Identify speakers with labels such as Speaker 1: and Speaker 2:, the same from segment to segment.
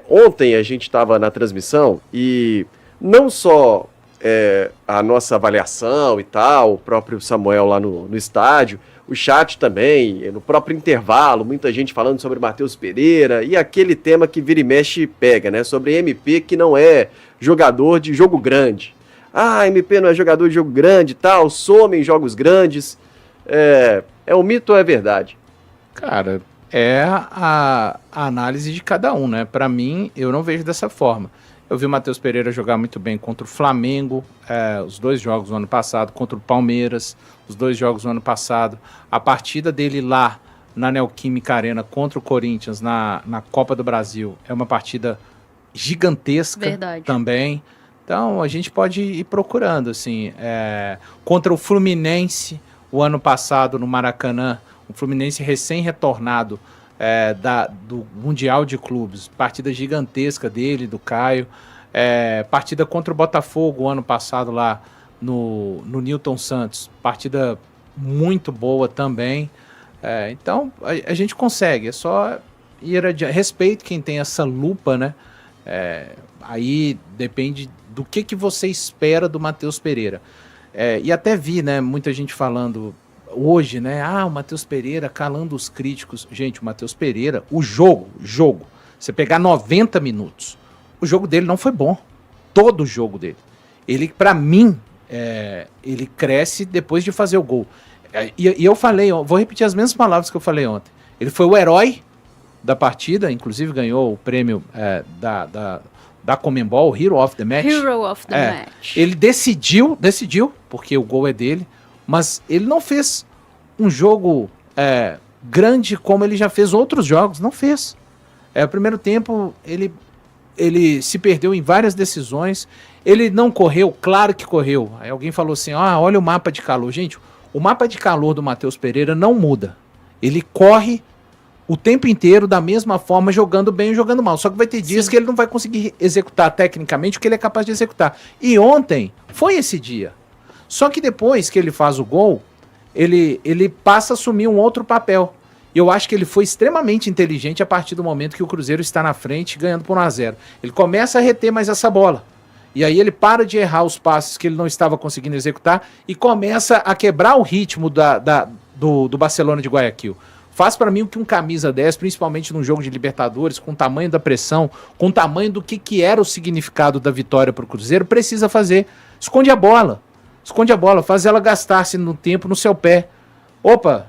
Speaker 1: Ontem a gente estava na transmissão e não só a nossa avaliação e tal, o próprio Samuel lá no estádio, o chat também, no próprio intervalo, muita gente falando sobre Matheus Pereira e aquele tema que vira e mexe pega, né? Sobre MP que não é jogador de jogo grande. Ah, MP não é jogador de jogo grande e tal, some em jogos grandes. É um mito ou é verdade?
Speaker 2: Cara, é a análise de cada um, né? Pra mim, eu não vejo dessa forma. Eu vi o Matheus Pereira jogar muito bem contra o Flamengo, os 2 jogos no ano passado, contra o Palmeiras, os 2 jogos no ano passado. A partida dele lá na Neoquímica Arena contra o Corinthians na Copa do Brasil é uma partida gigantesca. Verdade. Também. Então a gente pode ir procurando, assim. Contra o Fluminense, o ano passado no Maracanã, o Fluminense recém-retornado do Mundial de Clubes, partida gigantesca dele, do Caio, partida contra o Botafogo o ano passado lá no Newton Santos, partida muito boa também. Então a gente consegue, é só ir adiante. Respeito quem tem essa lupa, né? Aí depende do que você espera do Matheus Pereira. E até vi, né, muita gente falando hoje, né? O Matheus Pereira calando os críticos. Gente, o Matheus Pereira, o jogo, você pegar 90 minutos, o jogo dele não foi bom. Todo o jogo dele. Ele, pra mim, ele cresce depois de fazer o gol. E eu falei, vou repetir as mesmas palavras que eu falei ontem. Ele foi o herói da partida, inclusive ganhou o prêmio da Conmebol, Hero of the Match.
Speaker 3: Hero of the Match.
Speaker 2: Ele decidiu, porque o gol é dele, mas ele não fez um jogo grande como ele já fez outros jogos, não fez. O primeiro tempo ele se perdeu em várias decisões, ele não correu, claro que correu. Aí alguém falou assim, olha o mapa de calor. Gente, o mapa de calor do Matheus Pereira não muda. Ele corre o tempo inteiro da mesma forma, jogando bem ou jogando mal. Só que vai ter dias que ele não vai conseguir executar tecnicamente o que ele é capaz de executar. E ontem foi esse dia. Só que depois que ele faz o gol, ele passa a assumir um outro papel. E eu acho que ele foi extremamente inteligente a partir do momento que o Cruzeiro está na frente, ganhando por 1-0. Ele começa a reter mais essa bola. E aí ele para de errar os passes que ele não estava conseguindo executar e começa a quebrar o ritmo do Barcelona de Guayaquil. Faz para mim o que um camisa 10, principalmente num jogo de Libertadores, com o tamanho da pressão, com o tamanho do que era o significado da vitória para o Cruzeiro, precisa fazer. Esconde a bola, faz ela gastar-se no tempo no seu pé. Opa,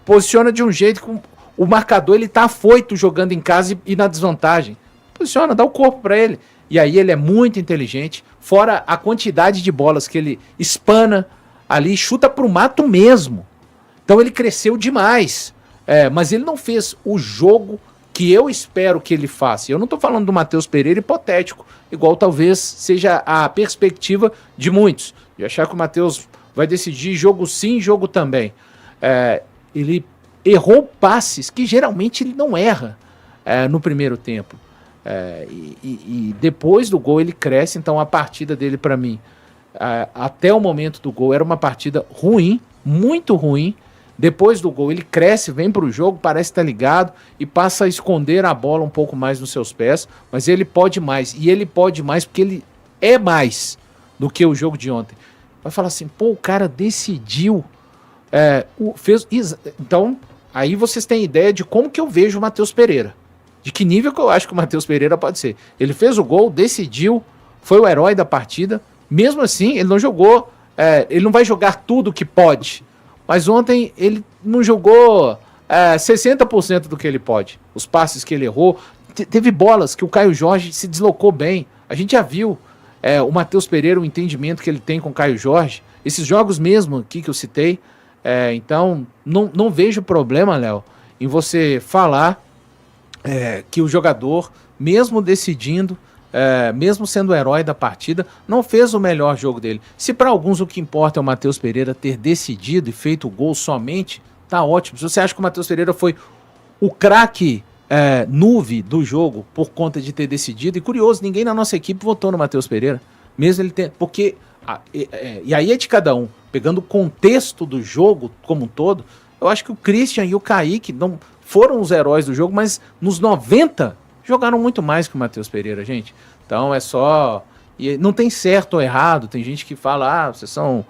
Speaker 2: posiciona de um jeito que o marcador ele tá afoito jogando em casa e na desvantagem. Posiciona, dá o corpo para ele. E aí ele é muito inteligente, fora a quantidade de bolas que ele espana ali, chuta pro mato mesmo. Então ele cresceu demais. Mas ele não fez o jogo que eu espero que ele faça. Eu não tô falando do Matheus Pereira hipotético, igual talvez seja a perspectiva de muitos. De achar que o Matheus vai decidir jogo sim, jogo também. Ele errou passes que geralmente ele não erra no primeiro tempo. E depois do gol ele cresce, então a partida dele para mim, até o momento do gol, era uma partida ruim, muito ruim. Depois do gol ele cresce, vem para o jogo, parece estar ligado e passa a esconder a bola um pouco mais nos seus pés, mas ele pode mais, e ele pode mais porque ele é mais do que o jogo de ontem. Vai falar assim, o cara decidiu, então aí vocês têm ideia de como que eu vejo o Matheus Pereira. De que nível que eu acho que o Matheus Pereira pode ser. Ele fez o gol, decidiu, foi o herói da partida. Mesmo assim, ele não jogou, ele não vai jogar tudo que pode. Mas ontem ele não jogou 60% do que ele pode. Os passes que ele errou. Teve bolas que o Caio Jorge se deslocou bem. A gente já viu o Matheus Pereira, o entendimento que ele tem com o Caio Jorge. Esses jogos mesmo aqui que eu citei. Então, não vejo problema, Léo, em você falar que o jogador, mesmo decidindo, mesmo sendo o herói da partida, não fez o melhor jogo dele. Se para alguns o que importa é o Matheus Pereira ter decidido e feito o gol somente, tá ótimo. Se você acha que o Matheus Pereira foi o craque nuve do jogo por conta de ter decidido, e curioso, ninguém na nossa equipe votou no Matheus Pereira, mesmo ele ter, porque e aí é de cada um, pegando o contexto do jogo como um todo. Eu acho que o Christian e o Kaique não foram os heróis do jogo, mas nos 90 jogaram muito mais que o Matheus Pereira, gente. Então é só... E não tem certo ou errado, tem gente que fala, vocês são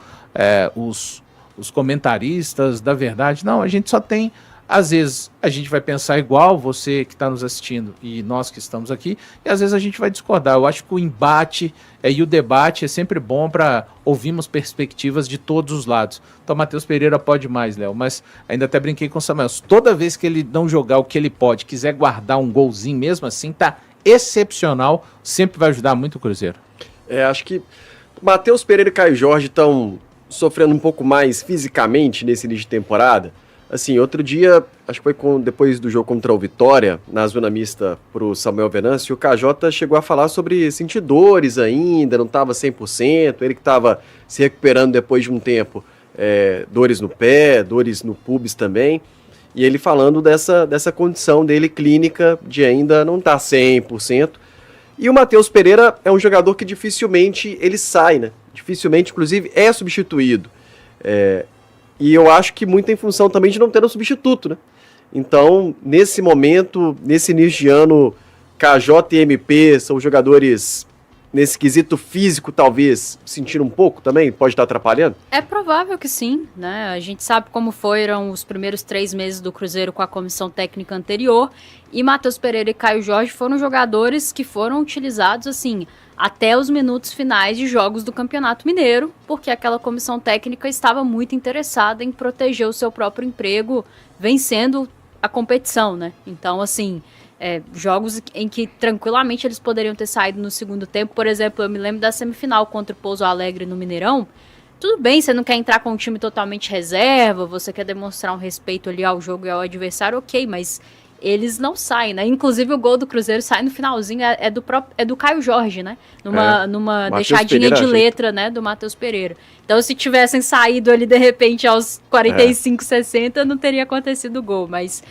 Speaker 2: os comentaristas da verdade. Não, a gente só tem... Às vezes a gente vai pensar igual, você que está nos assistindo e nós que estamos aqui, e às vezes a gente vai discordar. Eu acho que o embate e o debate é sempre bom para ouvirmos perspectivas de todos os lados. Então, Matheus Pereira pode mais, Léo, mas ainda até brinquei com o Samuel. Toda vez que ele não jogar o que ele pode, quiser guardar um golzinho mesmo assim, tá excepcional, sempre vai ajudar muito o Cruzeiro.
Speaker 1: Acho que Matheus Pereira e Caio Jorge estão sofrendo um pouco mais fisicamente nesse início de temporada. Assim, outro dia, acho que foi depois do jogo contra o Vitória, na zona mista pro Samuel Venâncio, o KJ chegou a falar sobre sentir dores ainda, não estava 100%, ele que estava se recuperando depois de um tempo, dores no pé, dores no pubis também, e ele falando dessa condição dele clínica de ainda não estar 100%. E o Matheus Pereira é um jogador que dificilmente ele sai, né? Dificilmente, inclusive, é substituído. E eu acho que muito em função também de não ter um substituto, né? Então, nesse momento, nesse início de ano, KJ e MP são jogadores, nesse quesito físico, talvez, sentindo um pouco também? Pode estar atrapalhando?
Speaker 3: É provável que sim, né? A gente sabe como foram os primeiros 3 meses do Cruzeiro com a comissão técnica anterior, e Matheus Pereira e Caio Jorge foram jogadores que foram utilizados, assim, até os minutos finais de jogos do Campeonato Mineiro, porque aquela comissão técnica estava muito interessada em proteger o seu próprio emprego, vencendo a competição, né? Então, assim, jogos em que tranquilamente eles poderiam ter saído no segundo tempo. Por exemplo, eu me lembro da semifinal contra o Pouso Alegre no Mineirão. Tudo bem, você não quer entrar com um time totalmente reserva, você quer demonstrar um respeito ali ao jogo e ao adversário, ok, mas eles não saem, né? Inclusive o gol do Cruzeiro sai no finalzinho, é do Caio Jorge, né? Numa deixadinha Pereira, de letra, né? Do Matheus Pereira. Então, se tivessem saído ali, de repente, aos 45, 60, não teria acontecido o gol. Mas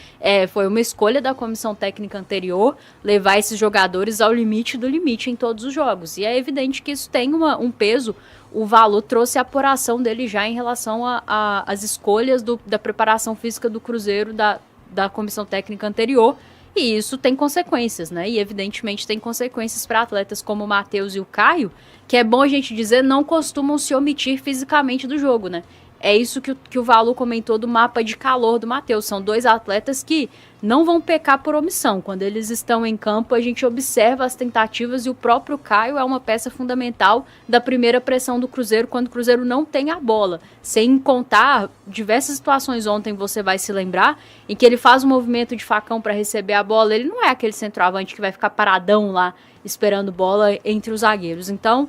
Speaker 3: foi uma escolha da comissão técnica anterior levar esses jogadores ao limite do limite em todos os jogos. E é evidente que isso tem um peso. O Valu trouxe a apuração dele já em relação às escolhas da preparação física do Cruzeiro, da comissão técnica anterior, e isso tem consequências, né? E evidentemente tem consequências para atletas como o Matheus e o Caio, que é bom a gente dizer, não costumam se omitir fisicamente do jogo, né? É isso que o Valu comentou do mapa de calor do Matheus. São 2 atletas que não vão pecar por omissão. Quando eles estão em campo, a gente observa as tentativas, e o próprio Caio é uma peça fundamental da primeira pressão do Cruzeiro, quando o Cruzeiro não tem a bola. Sem contar diversas situações ontem, você vai se lembrar, em que ele faz um movimento de facão para receber a bola. Ele não é aquele centroavante que vai ficar paradão lá, esperando bola entre os zagueiros. Então,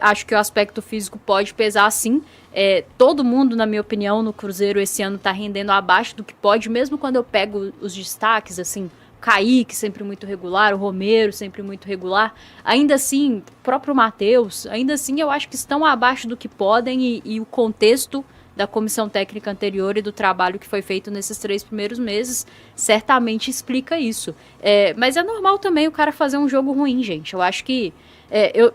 Speaker 3: acho que o aspecto físico pode pesar sim. Todo mundo, na minha opinião, no Cruzeiro esse ano está rendendo abaixo do que pode, mesmo quando eu pego os destaques, assim, o Kaique sempre muito regular, o Romero sempre muito regular, ainda assim, o próprio Matheus, ainda assim eu acho que estão abaixo do que podem, e o contexto da comissão técnica anterior e do trabalho que foi feito nesses 3 primeiros meses certamente explica isso. Mas é normal também o cara fazer um jogo ruim, gente. Eu acho que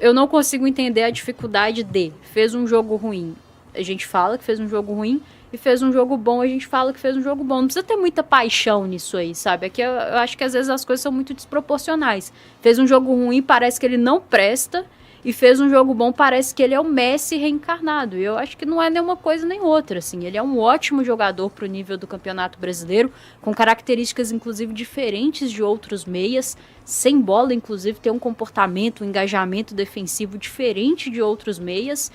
Speaker 3: eu não consigo entender a dificuldade fez um jogo ruim, a gente fala que fez um jogo ruim, e fez um jogo bom, a gente fala que fez um jogo bom. Não precisa ter muita paixão nisso aí, sabe? Aqui eu acho que às vezes as coisas são muito desproporcionais. Fez um jogo ruim, parece que ele não presta, e fez um jogo bom, parece que ele é o Messi reencarnado. E eu acho que não é nenhuma coisa nem outra, assim. Ele é um ótimo jogador pro nível do Campeonato Brasileiro, com características, inclusive, diferentes de outros meias. Sem bola, inclusive, tem um comportamento, um engajamento defensivo diferente de outros meias,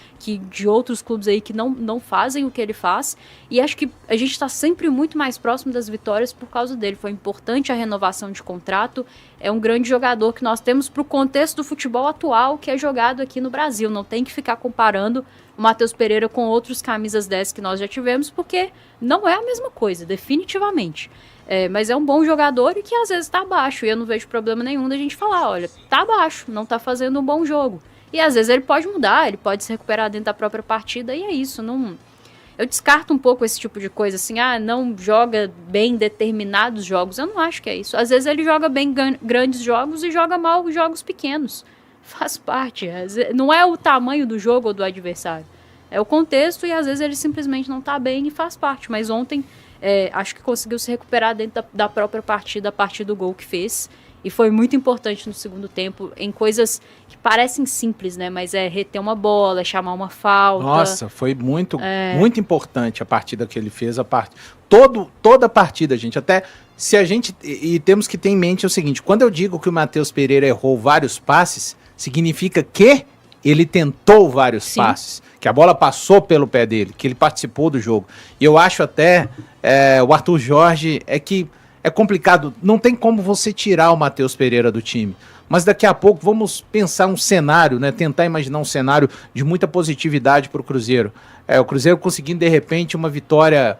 Speaker 3: de outros clubes aí que não fazem o que ele faz. E acho que a gente está sempre muito mais próximo das vitórias por causa dele. Foi importante a renovação de contrato. É um grande jogador que nós temos para o contexto do futebol atual que é jogado aqui no Brasil. Não tem que ficar comparando o Matheus Pereira com outros camisas 10 que nós já tivemos, porque não é a mesma coisa, definitivamente. Mas é um bom jogador e que às vezes tá abaixo, e eu não vejo problema nenhum da gente falar, olha, tá abaixo, não tá fazendo um bom jogo. E às vezes ele pode mudar, ele pode se recuperar dentro da própria partida, e é isso. Eu descarto um pouco esse tipo de coisa, assim, não joga bem determinados jogos. Eu não acho que é isso. Às vezes ele joga bem grandes jogos e joga mal jogos pequenos. Faz parte. Não é o tamanho do jogo ou do adversário. É o contexto, e às vezes ele simplesmente não tá bem e faz parte. Mas ontem, acho que conseguiu se recuperar dentro da própria partida, a partir do gol que fez. e foi muito importante no segundo tempo em coisas que parecem simples, né? Mas é reter uma bola, é chamar uma falta.
Speaker 2: Nossa, foi muito importante a partida que ele fez, toda a partida, gente, até se a gente, e temos que ter em mente o seguinte, quando eu digo que o Matheus Pereira errou vários passes, significa que ele tentou vários passes, que a bola passou pelo pé dele, que ele participou do jogo. E eu acho até, o Arthur Jorge, que é complicado, não tem como você tirar o Matheus Pereira do time. Mas daqui a pouco vamos pensar um cenário, né? Tentar imaginar um cenário de muita positividade para o Cruzeiro. O Cruzeiro conseguindo, de repente, uma vitória...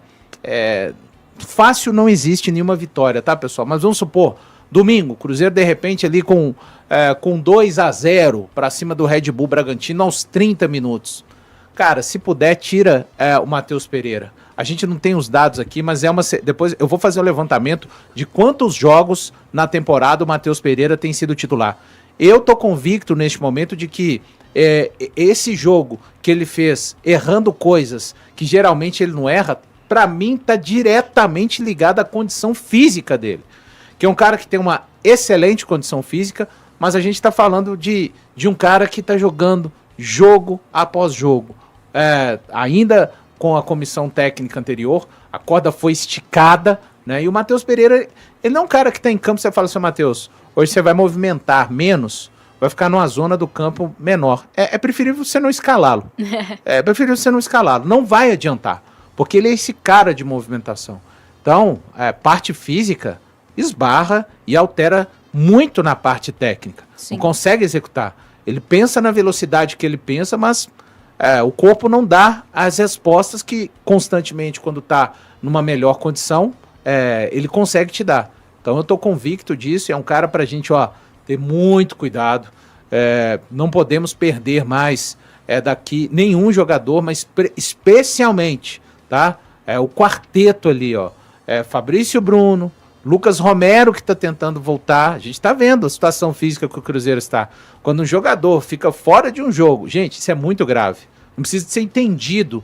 Speaker 2: Fácil não existe nenhuma vitória, tá, pessoal? Mas vamos supor, domingo, Cruzeiro, de repente, ali com 2-0 para cima do Red Bull Bragantino aos 30 minutos. Cara, se puder, tira o Matheus Pereira. A gente não tem os dados aqui, mas depois eu vou fazer o levantamento de quantos jogos na temporada o Matheus Pereira tem sido titular. Eu tô convicto neste momento de que esse jogo que ele fez errando coisas que geralmente ele não erra, pra mim tá diretamente ligado à condição física dele. Que é um cara que tem uma excelente condição física, mas a gente tá falando de um cara que tá jogando jogo após jogo. Ainda com a comissão técnica anterior, a corda foi esticada, né? E o Matheus Pereira, ele não é um cara que tá em campo, você fala assim, Matheus, hoje você vai movimentar menos, vai ficar numa zona do campo menor. É preferível você não escalá-lo. Preferível você não escalá-lo. Não vai adiantar, porque ele é esse cara de movimentação. Então, parte física esbarra e altera muito na parte técnica. Sim. Não consegue executar. Ele pensa na velocidade que ele pensa, mas o corpo não dá as respostas que constantemente, quando está numa melhor condição, ele consegue te dar. Então eu estou convicto disso, é um cara para a gente ter muito cuidado. Não podemos perder mais daqui nenhum jogador, mas especialmente, tá? O quarteto ali, Fabrício Bruno, Lucas Romero, que está tentando voltar. A gente está vendo a situação física que o Cruzeiro está. Quando um jogador fica fora de um jogo, gente, isso é muito grave. Não precisa ser entendido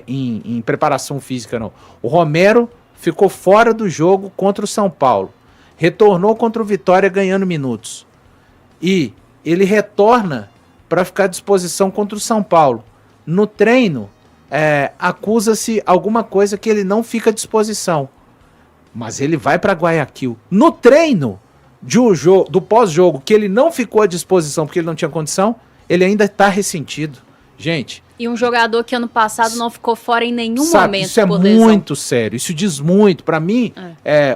Speaker 2: em preparação física, não. O Romero ficou fora do jogo contra o São Paulo. Retornou contra o Vitória ganhando minutos. E ele retorna para ficar à disposição contra o São Paulo. No treino, acusa-se alguma coisa que ele não fica à disposição. Mas ele vai para Guayaquil. No treino do pós-jogo, que ele não ficou à disposição porque ele não tinha condição, ele ainda está ressentido. Gente...
Speaker 3: E um jogador que ano passado não ficou fora em nenhum momento.
Speaker 2: Isso é muito sério, isso diz muito. Para mim,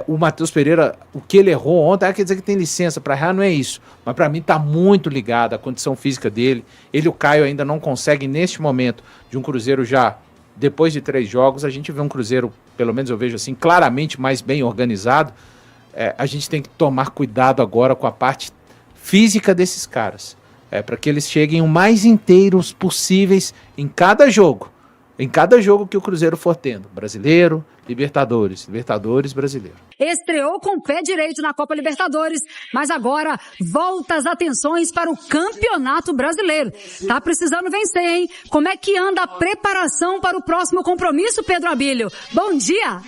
Speaker 2: o Matheus Pereira, o que ele errou ontem, quer dizer que tem licença para errar, não é isso. Mas para mim está muito ligado à condição física dele. Ele e o Caio ainda não conseguem, neste momento, de um Cruzeiro já, depois de 3 jogos, a gente vê um Cruzeiro, pelo menos eu vejo assim, claramente mais bem organizado. A gente tem que tomar cuidado agora com a parte física desses caras. Para que eles cheguem o mais inteiros possíveis em cada jogo. Em cada jogo que o Cruzeiro for tendo. Brasileiro, Libertadores, Brasileiro.
Speaker 4: Estreou com o pé direito na Copa Libertadores, mas agora volta as atenções para o Campeonato Brasileiro. Tá precisando vencer, hein? Como é que anda a preparação para o próximo compromisso, Pedro Abílio? Bom dia!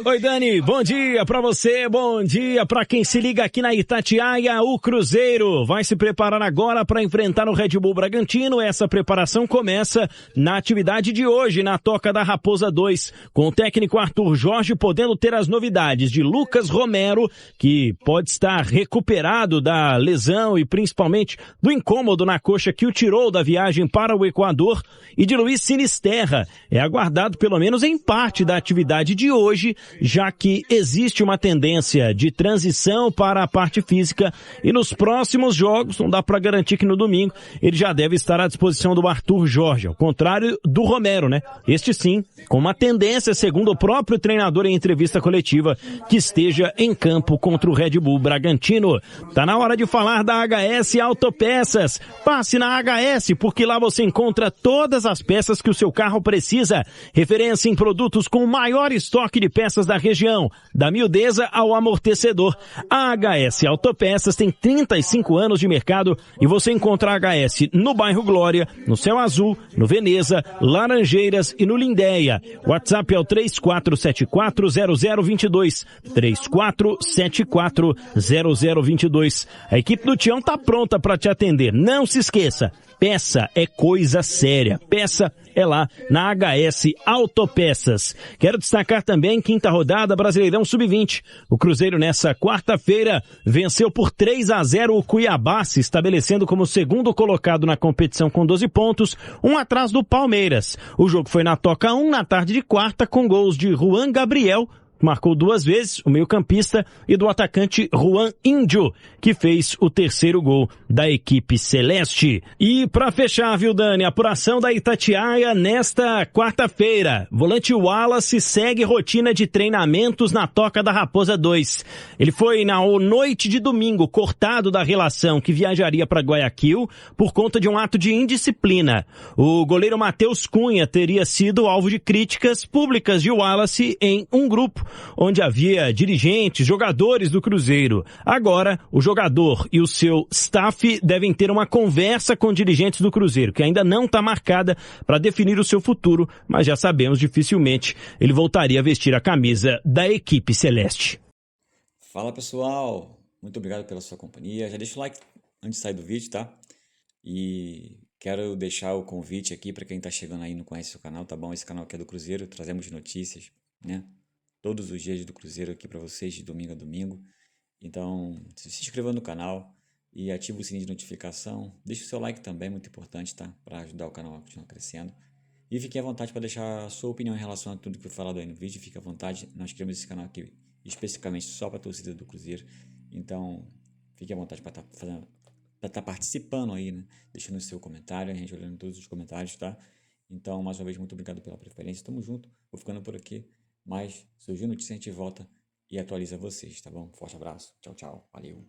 Speaker 5: Oi, Dani, bom dia pra você, bom dia pra quem se liga aqui na Itatiaia. O Cruzeiro vai se preparar agora para enfrentar o Red Bull Bragantino. Essa preparação começa na atividade de hoje, na Toca da Raposa 2, com o técnico Arthur Jorge podendo ter as novidades de Lucas Romero, que pode estar recuperado da lesão e principalmente do incômodo na coxa que o tirou da viagem para o Equador, e de Luiz Sinisterra. É aguardado pelo menos em parte da atividade de hoje, já que existe uma tendência de transição para a parte física, e nos próximos jogos, não dá para garantir que no domingo ele já deve estar à disposição do Arthur Jorge, ao contrário do Romero, né? Este sim, com uma tendência, segundo o próprio treinador em entrevista coletiva, que esteja em campo contra o Red Bull Bragantino. Tá na hora de falar da HS Autopeças. Passe na HS, porque lá você encontra todas as peças que o seu carro precisa. Referência em produtos com o maior estoque de peças da região, da miudeza ao amortecedor. A HS Autopeças tem 35 anos de mercado e você encontra a HS no bairro Glória, no Céu Azul, no Veneza, Laranjeiras e no Lindéia. WhatsApp é o 34 3474-0022. 3474-0022. A equipe do Tião tá pronta para te atender. Não se esqueça, peça é coisa séria. Peça é lá na HS Autopeças. Quero destacar também quinta rodada Brasileirão Sub-20. O Cruzeiro nessa quarta-feira venceu por 3-0 o Cuiabá, se estabelecendo como segundo colocado na competição com 12 pontos, um atrás do Palmeiras. O jogo foi na Toca 1 na tarde de quarta com gols de Juan Gabriel, marcou 2 vezes, o meio-campista, e do atacante Juan Índio, que fez o terceiro gol da equipe celeste. E para fechar, viu, Dani, a apuração da Itatiaia nesta quarta-feira. Volante Wallace segue rotina de treinamentos na Toca da Raposa 2. Ele foi na noite de domingo cortado da relação que viajaria para Guayaquil por conta de um ato de indisciplina. O goleiro Matheus Cunha teria sido alvo de críticas públicas de Wallace em um grupo onde havia dirigentes, jogadores do Cruzeiro. Agora, o jogador e o seu staff devem ter uma conversa com dirigentes do Cruzeiro, que ainda não está marcada para definir o seu futuro, mas já sabemos, dificilmente ele voltaria a vestir a camisa da equipe celeste.
Speaker 6: Fala, pessoal, muito obrigado pela sua companhia. Já deixa o like antes de sair do vídeo, tá? E quero deixar o convite aqui para quem está chegando aí e não conhece o canal, tá bom? Esse canal aqui é do Cruzeiro, trazemos notícias, né? Todos os dias do Cruzeiro aqui para vocês, de domingo a domingo. Então, se inscreva no canal e ative o sininho de notificação. Deixe o seu like também, muito importante, tá? Para ajudar o canal a continuar crescendo. E fique à vontade para deixar a sua opinião em relação a tudo que foi falado aí no vídeo. Fique à vontade, nós criamos esse canal aqui especificamente só para a torcida do Cruzeiro. Então, fique à vontade para estar participando aí, né? Deixando o seu comentário, a gente olhando todos os comentários, tá? Então, mais uma vez, muito obrigado pela preferência. Tamo junto, vou ficando por aqui. Mas surgiu notícia, a gente volta e atualiza vocês, tá bom? Forte abraço, tchau, tchau, valeu.